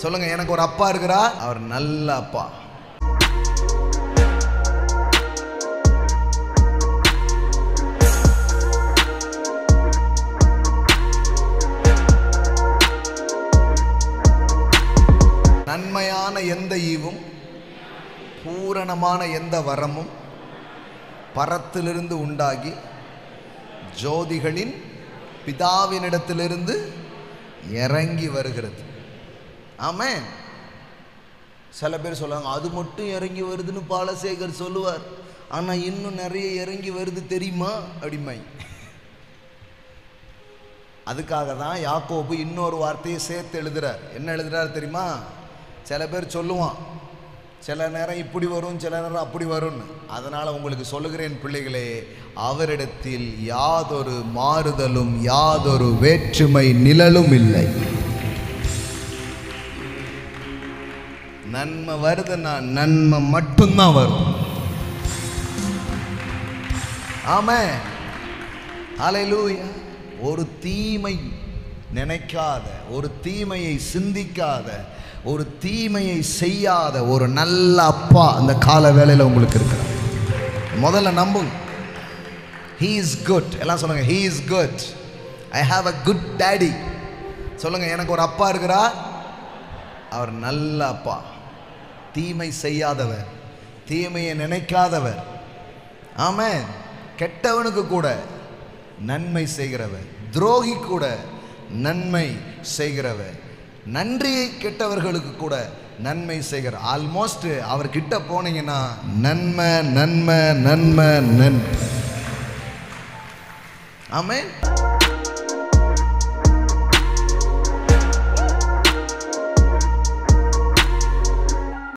சொல்லுங்க, எனக்கு ஒரு அப்பா இருக்கிறார், அவர் நல்ல அப்பா. நன்மையான எந்த ஈவும் பூரணமான எந்த வரமும் பரத்திலிருந்து உண்டாகி ஜோதிகளின் பிதாவினிடத்திலிருந்து இறங்கி வருகிறது. ஆமென். சில பேர் சொல்லுவாங்க, அது மட்டும் இறங்கி வருதுன்னு பாலசேகர் சொல்லுவார், ஆனா இன்னும் நிறைய இறங்கி வருது தெரியுமா அப்படிமை. அதுக்காக தான் யாக்கோபு இன்னொரு வார்த்தையை சேர்த்து எழுதுறார். என்ன எழுதுறார் தெரியுமா? சில பேர் சொல்லுவான், சில நேரம் இப்படி வரும், சில நேரம் அப்படி வரும்னு. அதனால் உங்களுக்கு சொல்லுகிறேன் பிள்ளைகளே, அவரிடத்தில் யாதொரு மாறுதலும் யாதொரு வேற்றுமை நிழலும் இல்லை. நன்மை வருதுன்னா நன்மை மட்டும்தான் வரும். ஆமென். ஹல்லேலூயா. ஒரு தீமை நினைக்காத, ஒரு தீமையை சிந்திக்காத, ஒரு தீமையை செய்யாத ஒரு நல்ல அப்பா அந்த கால வேளையில் உங்களுக்கு இருக்கிறார். முதல்ல நம்புங்க. He is good. எல்லாம் சொல்லுங்க, He is good. I have a good daddy. சொல்லுங்க, எனக்கு ஒரு அப்பா இருக்கிறார், அவர் நல்ல அப்பா. தீமை செய்யாதவர், தீமையை நினைக்காதவர். ஆமென். கெட்டவனுக்கு கூட நன்மை செய்கிறவர், துரோகி கூட நன்மை செய்கிறவர், நன்றியை கெட்டவர்களுக்கு கூட நன்மை செய்கிற. ஆல்மோஸ்ட் அவர்கிட்ட போனீங்கன்னா நன்மை நன்மை நன்மை நன்மை. ஆமென்.